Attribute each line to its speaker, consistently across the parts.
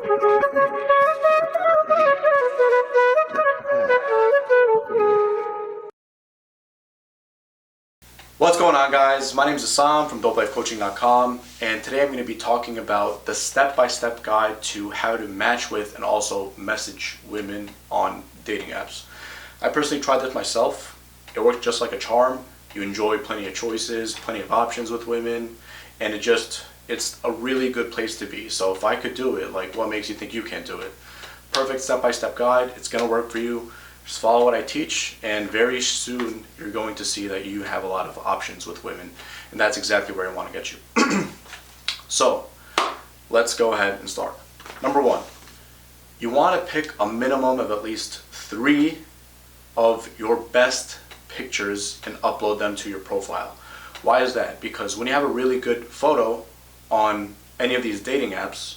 Speaker 1: What's going on, guys? My name is Assam from dopelifecoaching.com, and today I'm going to be talking about the step-by-step guide to how to match with and also message women on dating apps. I personally tried this myself. It worked just like a charm. You enjoy plenty of choices, plenty of options with women, and it's a really good place to be. So if I could do it, like, what makes you think you can't do it? Perfect step-by-step guide. It's going to work for you. Just follow what I teach, and very soon you're going to see that you have a lot of options with women, and that's exactly where I want to get you. So let's go ahead and start. Number one, you want to pick a minimum of at least 3 of your best pictures and upload them to your profile. Why is that? Because when you have a really good photo on any of these dating apps,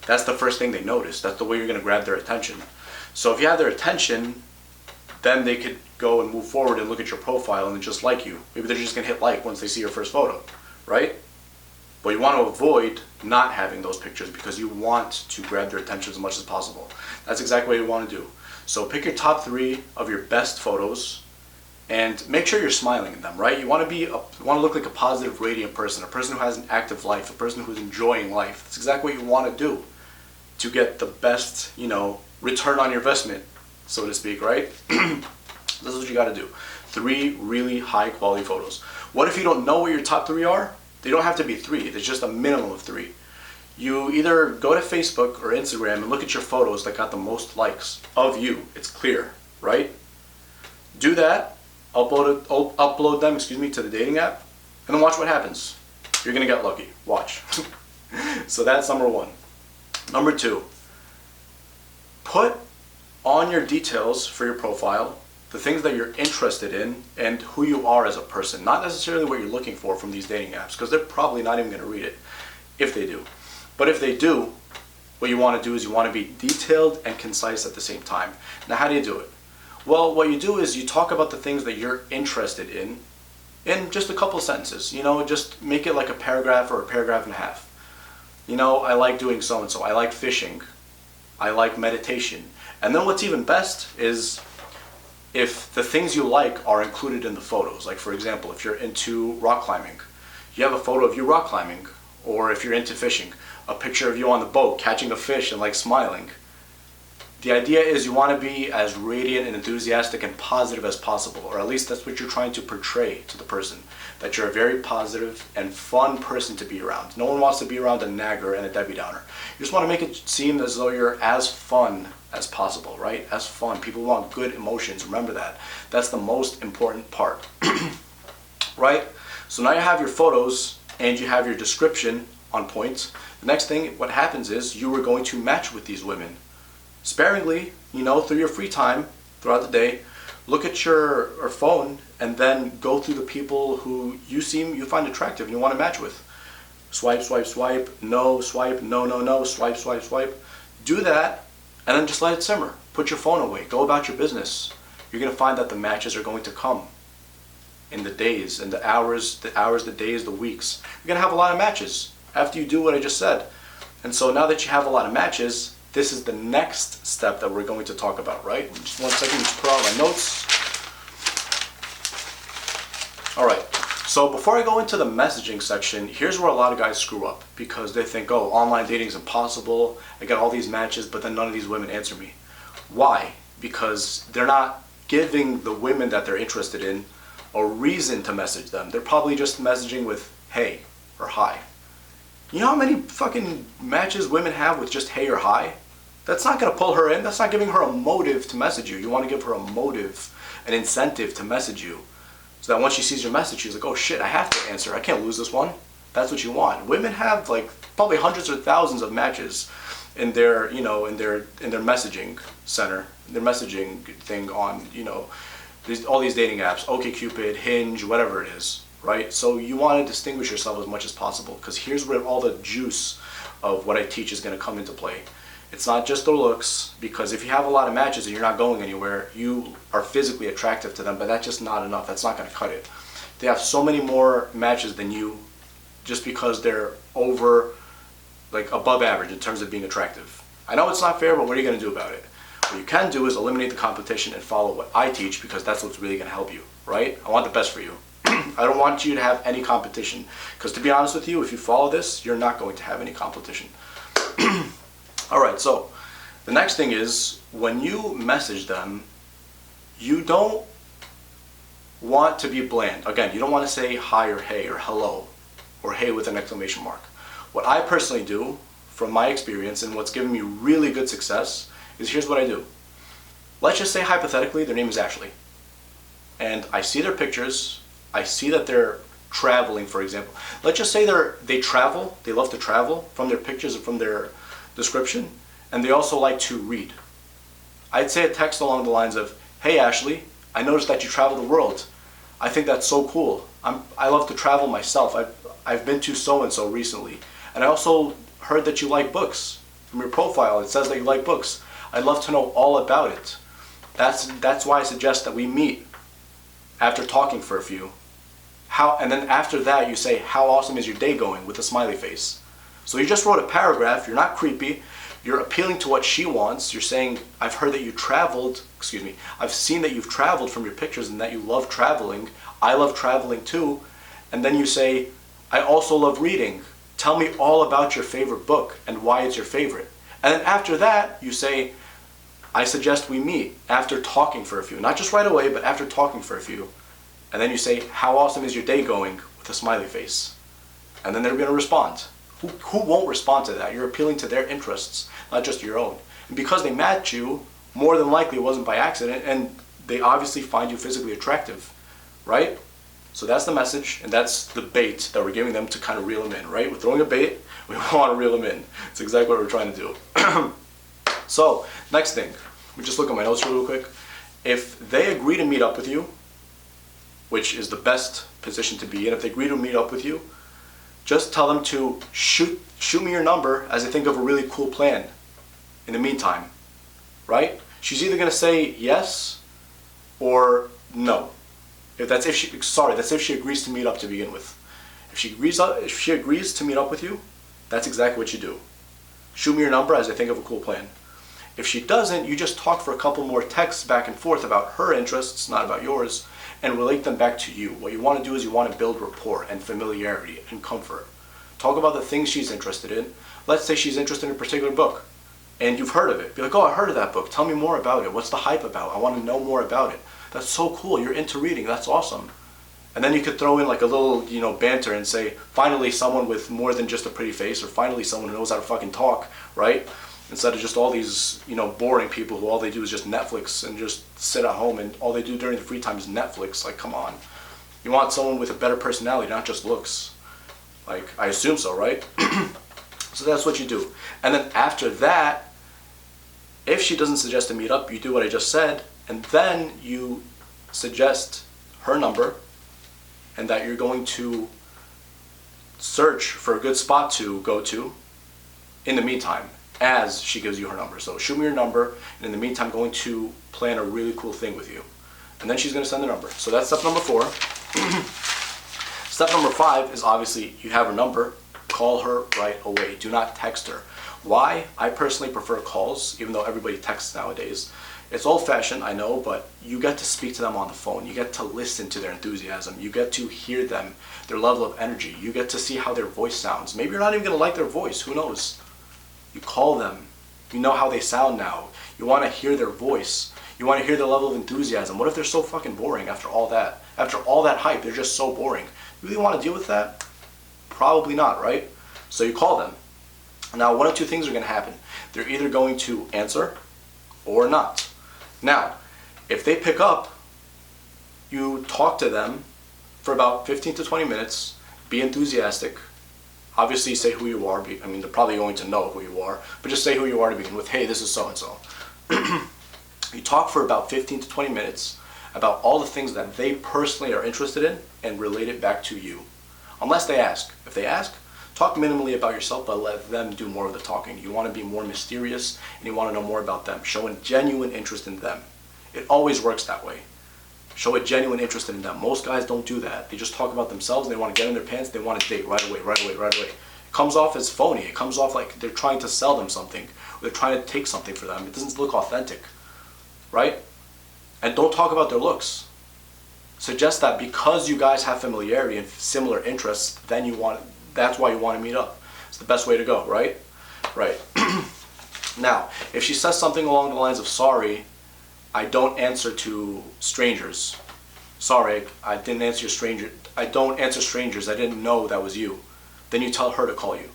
Speaker 1: that's the first thing they notice. That's the way you're going to grab their attention. So if you have their attention, then they could go and move forward and look at your profile and just like you. Maybe they're just going to hit like once they see your first photo, right? But you want to avoid not having those pictures because you want to grab their attention as much as possible. That's exactly what you want to do. So pick your top 3 of your best photos and make sure you're smiling in them, right? You want to look like a positive, radiant person, a person who has an active life, a person who's enjoying life. That's exactly what you want to do to get the best, return on your investment, so to speak, right? This is what you got to do. 3 really high quality photos. What if you don't know what your top 3 are? They don't have to be 3. There's just a minimum of 3. You either go to Facebook or Instagram and look at your photos that got the most likes of you. It's clear, right? Do that. Upload them, to the dating app, and then watch what happens. You're gonna get lucky. Watch. So that's number 1. Number 2. Put on your details for your profile the things that you're interested in and who you are as a person, not necessarily what you're looking for from these dating apps, because they're probably not even going to read it if they do. But if they do, what you want to do is you want to be detailed and concise at the same time. Now, how do you do it? Well, what you do is you talk about the things that you're interested in just a couple sentences. Just make it like a paragraph or a paragraph and a half. I like doing so and so. I like fishing. I like meditation. And then what's even best is if the things you like are included in the photos. Like, for example, if you're into rock climbing, you have a photo of you rock climbing. Or if you're into fishing, a picture of you on the boat catching a fish and like smiling. The idea is you want to be as radiant and enthusiastic and positive as possible, or at least that's what you're trying to portray to the person, that you're a very positive and fun person to be around. No one wants to be around a nagger and a Debbie Downer. You just want to make it seem as though you're as fun as possible, right? As fun. People want good emotions. Remember that. That's the most important part, right? So now you have your photos and you have your description on point. The next thing, what happens is you are going to match with these women sparingly, through your free time throughout the day. Look at your phone and then go through the people who you find attractive and you want to match with. Swipe, swipe, swipe, no, swipe, no, no, no, swipe, swipe, swipe. Do that and then just let it simmer. Put your phone away. Go about your business. You're going to find that the matches are going to come in the days and the hours, the days, the weeks. You're going to have a lot of matches after you do what I just said. And so now that you have a lot of matches, this is the next step that we're going to talk about, right? Just one second, just put out my notes. All right, so before I go into the messaging section, here's where a lot of guys screw up because they think, oh, online dating is impossible. I got all these matches, but then none of these women answer me. Why? Because they're not giving the women that they're interested in a reason to message them. They're probably just messaging with hey or hi. You know how many fucking matches women have with just hey or hi? That's not going to pull her in. That's not giving her a motive to message you. You want to give her a motive, an incentive to message you. So that once she sees your message, she's like, oh shit, I have to answer. I can't lose this one. That's what you want. Women have like probably hundreds or thousands of matches in their, in their messaging center, their messaging thing on, all these dating apps, OkCupid, Hinge, whatever it is, right? So you want to distinguish yourself as much as possible because here's where all the juice of what I teach is going to come into play. It's not just the looks, because if you have a lot of matches and you're not going anywhere, you are physically attractive to them, but that's just not enough. That's not going to cut it. They have so many more matches than you just because they're above average in terms of being attractive. I know it's not fair, but what are you going to do about it? What you can do is eliminate the competition and follow what I teach, because that's what's really going to help you, right? I want the best for you. I don't want you to have any competition, because to be honest with you, if you follow this, you're not going to have any competition. Alright, so the next thing is, when you message them, you don't want to be bland. Again, you don't want to say hi or hey or hello or hey with an exclamation mark. What I personally do, from my experience and what's given me really good success, is here's what I do. Let's just say hypothetically their name is Ashley, and I see their pictures, I see that they're traveling, for example. Let's just say they travel, they love to travel from their pictures and from their description, and they also like to read. I'd say a text along the lines of, hey Ashley, I noticed that you travel the world. I think that's so cool. I love to travel myself. I've been to so-and-so recently, and I also heard that you like books. From your profile it says that you like books. I'd love to know all about it. That's why I suggest that we meet after talking for a few. And then after that you say, how awesome is your day going, with a smiley face. So you just wrote a paragraph, you're not creepy, you're appealing to what she wants. You're saying, I've heard that you traveled, I've seen that you've traveled from your pictures and that you love traveling. I love traveling too. And then you say, I also love reading. Tell me all about your favorite book and why it's your favorite. And then after that, you say, I suggest we meet after talking for a few. Not just right away, but after talking for a few. And then you say, how awesome is your day going, with a smiley face. And then they're going to respond. Who won't respond to that? You're appealing to their interests, not just your own. And because they match you, more than likely it wasn't by accident, and they obviously find you physically attractive, right? So that's the message, and that's the bait that we're giving them to kind of reel them in, right? We're throwing a bait, we want to reel them in. It's exactly what we're trying to do. So, next thing, let me just look at my notes real quick. If they agree to meet up with you, which is the best position to be in, if they agree to meet up with you, just tell them to shoot me your number as I think of a really cool plan in the meantime, right? She's either going to say yes or no. That's if she agrees to meet up to begin with. If she agrees to meet up with you, that's exactly what you do. Shoot me your number as I think of a cool plan. If she doesn't, you just talk for a couple more texts back and forth about her interests, not about yours, and relate them back to you. What you want to do is you want to build rapport and familiarity and comfort. Talk about the things she's interested in. Let's say she's interested in a particular book, and you've heard of it. Be like, oh, I heard of that book. Tell me more about it. What's the hype about? I want to know more about it. That's so cool. You're into reading. That's awesome. And then you could throw in like a little, banter and say, finally someone with more than just a pretty face, or finally someone who knows how to fucking talk, right? Instead of just all these, boring people who all they do is just Netflix and just sit at home and all they do during the free time is Netflix. Like, come on. You want someone with a better personality, not just looks. Like, I assume so, right? So that's what you do. And then after that, if she doesn't suggest to meet up, you do what I just said, and then you suggest her number and that you're going to search for a good spot to go to in the meantime, as she gives you her number. So shoot me your number, and in the meantime, going to plan a really cool thing with you. And then she's going to send the number. So that's step number 4. Step number 5 is obviously you have her number, call her right away. Do not text her. Why? I personally prefer calls, even though everybody texts nowadays. It's old-fashioned, I know, but you get to speak to them on the phone. You get to listen to their enthusiasm. You get to hear them, their level of energy. You get to see how their voice sounds. Maybe you're not even going to like their voice. Who knows? You call them. You know how they sound now. You want to hear their voice. You want to hear their level of enthusiasm. What if they're so fucking boring after all that? After all that hype, they're just so boring. You really want to deal with that? Probably not, right? So you call them. Now, one of two things are going to happen. They're either going to answer or not. Now, if they pick up, you talk to them for about 15 to 20 minutes. Be enthusiastic. Obviously, say who you are. I mean, they're probably going to know who you are, but just say who you are to begin with. Hey, this is so-and-so. You talk for about 15 to 20 minutes about all the things that they personally are interested in and relate it back to you. Unless they ask. If they ask, talk minimally about yourself, but let them do more of the talking. You want to be more mysterious, and you want to know more about them. Show a genuine interest in them. It always works that way. Show a genuine interest in them. Most guys don't do that. They just talk about themselves, and they want to get in their pants, they want to date right away. It comes off as phony. It comes off like they're trying to sell them something, they're trying to take something for them. It doesn't look authentic, right? And don't talk about their looks. Suggest that because you guys have familiarity and similar interests, then that's why you want to meet up. It's the best way to go, right? Right. Now, if she says something along the lines of, sorry, I don't answer to strangers. Sorry, I didn't answer stranger. I don't answer strangers. I didn't know that was you. Then you tell her to call you.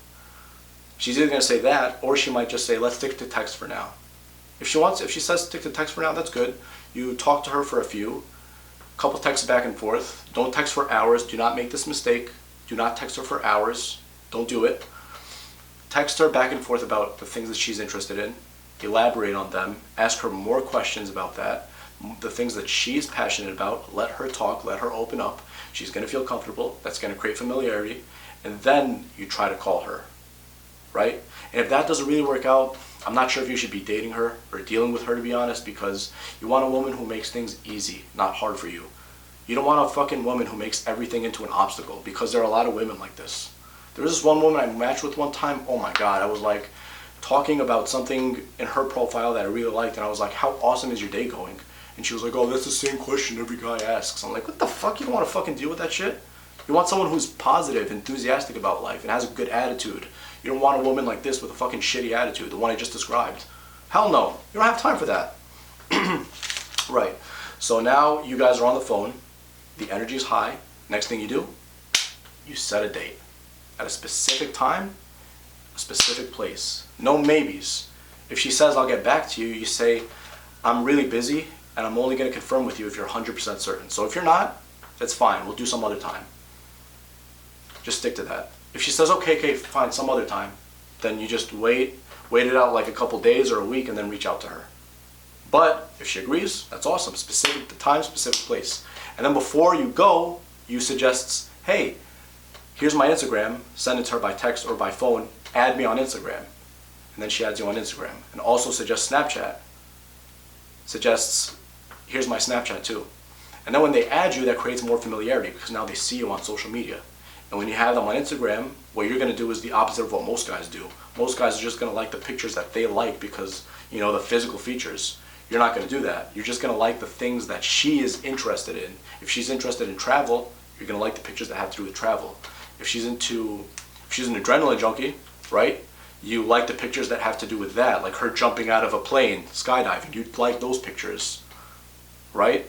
Speaker 1: She's either going to say that, or she might just say, let's stick to text for now. If she says stick to text for now, that's good. You talk to her for a couple texts back and forth. Don't text for hours. Do not make this mistake. Do not text her for hours. Don't do it. Text her back and forth about the things that she's interested in. Elaborate on them. Ask her more questions about that. The things that she's passionate about. Let her talk. Let her open up. She's going to feel comfortable. That's going to create familiarity. And then you try to call her. Right? And if that doesn't really work out, I'm not sure if you should be dating her or dealing with her, to be honest, because you want a woman who makes things easy, not hard for you. You don't want a fucking woman who makes everything into an obstacle, because there are a lot of women like this. There was this one woman I matched with one time. Oh my God, I was like talking about something in her profile that I really liked, and I was like, how awesome is your day going? And she was like, oh, that's the same question every guy asks. I'm like, what the fuck? You don't want to fucking deal with that shit? You want someone who's positive, enthusiastic about life, and has a good attitude. You don't want a woman like this with a fucking shitty attitude, the one I just described. Hell no. You don't have time for that. Right. So now you guys are on the phone. The energy is high. Next thing you do, you set a date. At a specific time, a specific place. No maybes. If she says, I'll get back to you, you say, I'm really busy, and I'm only going to confirm with you if you're 100% certain. So if you're not, that's fine. We'll do some other time. Just stick to that. If she says, okay, fine, some other time, then you just wait it out like a couple days or a week, and then reach out to her. But if she agrees, that's awesome. Specific time, specific place. And then before you go, you suggest, hey, here's my Instagram. Send it to her by text or by phone. Add me on Instagram. And then she adds you on Instagram. And also suggest Snapchat. Suggests, here's my Snapchat too. And then when they add you, that creates more familiarity, because now they see you on social media. And when you have them on Instagram, what you're going to do is the opposite of what most guys do. Most guys are just going to like the pictures that they like because, you know, the physical features. You're not going to do that. You're just going to like the things that she is interested in. If she's interested in travel, you're going to like the pictures that have to do with travel. If she's an adrenaline junkie, right? You like the pictures that have to do with that, like her jumping out of a plane, skydiving. You'd like those pictures, right?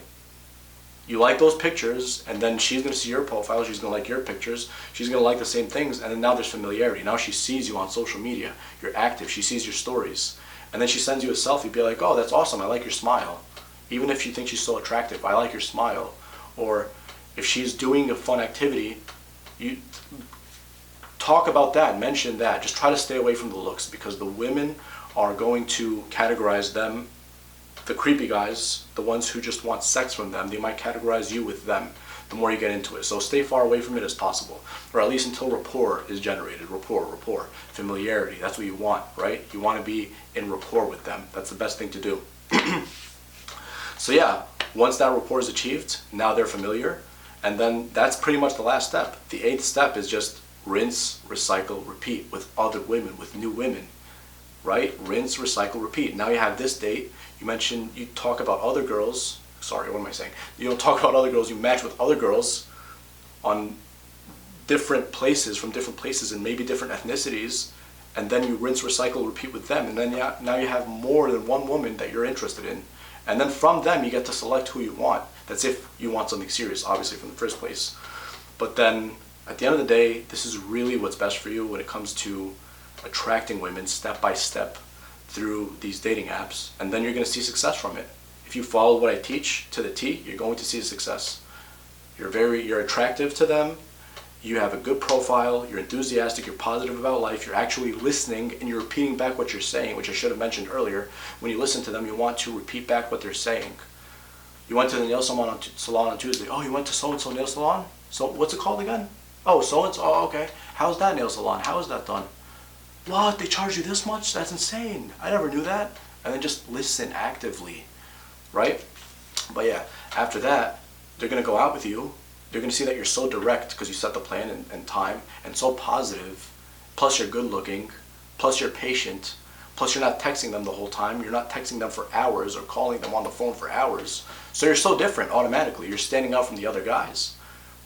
Speaker 1: You like those pictures, and then she's going to see your profile, she's going to like your pictures, she's going to like the same things, and then now there's familiarity. Now she sees you on social media, you're active, she sees your stories, and then she sends you a selfie, be like, oh, that's awesome, I like your smile. Even if you think she's so attractive, I like your smile. Or if she's doing a fun activity, you talk about that, mention that. Just try to stay away from the looks, because the women are going to categorize them, the creepy guys, the ones who just want sex from them, they might categorize you with them the more you get into it. So stay far away from it as possible, or at least until rapport is generated. Rapport, familiarity, that's what you want, right? You want to be in rapport with them. That's the best thing to do. So yeah, once that rapport is achieved, now they're familiar, and then that's pretty much the last step. The 8th step is just rinse, recycle, repeat with other women, with new women, right? Rinse, recycle, repeat. Now you have this date. You mentioned, you talk about other girls. Sorry, what am I saying? You don't talk about other girls. You match with other girls on different places, from different places and maybe different ethnicities, and then you rinse, recycle, repeat with them, and then now you have more than one woman that you're interested in. And then from them, you get to select who you want. That's if you want something serious, obviously, from the first place. But then, at the end of the day, this is really what's best for you when it comes to attracting women step by step through these dating apps, and then you're going to see success from it. If you follow what I teach to the T, you're going to see success. You're attractive to them, you have a good profile, you're enthusiastic, you're positive about life, you're actually listening, and you're repeating back what you're saying, which I should have mentioned earlier. When you listen to them, you want to repeat back what they're saying. You went to the nail salon on Tuesday. Oh, you went to so-and-so nail salon? So what's it called again? Oh, so-and-so, oh, okay. How's that nail salon? How is that done? What? They charge you this much? That's insane. I never knew that. And then just listen actively, right? But yeah, after that, they're going to go out with you. They're going to see that you're so direct because you set the plan and time, and so positive, plus you're good looking, plus you're patient, Plus, you're not texting them the whole time. You're not texting them for hours or calling them on the phone for hours. So you're so different automatically. You're standing out from the other guys,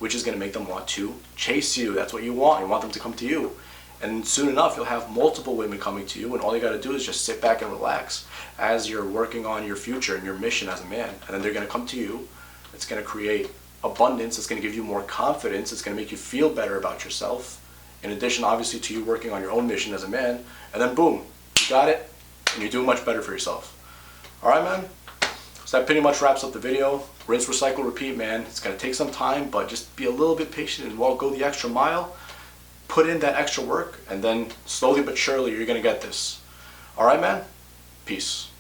Speaker 1: which is going to make them want to chase you. That's what you want. You want them to come to you. And soon enough, you'll have multiple women coming to you, and all you got to do is just sit back and relax as you're working on your future and your mission as a man. And then they're going to come to you. It's going to create abundance. It's going to give you more confidence. It's going to make you feel better about yourself. In addition, obviously, to you working on your own mission as a man. And then boom, you got it, and you're doing much better for yourself. All right, man? So that pretty much wraps up the video. Rinse, recycle, repeat, man. It's going to take some time, but just be a little bit patient and go the extra mile. Put in that extra work, and then slowly but surely you're going to get this. All right, man? Peace.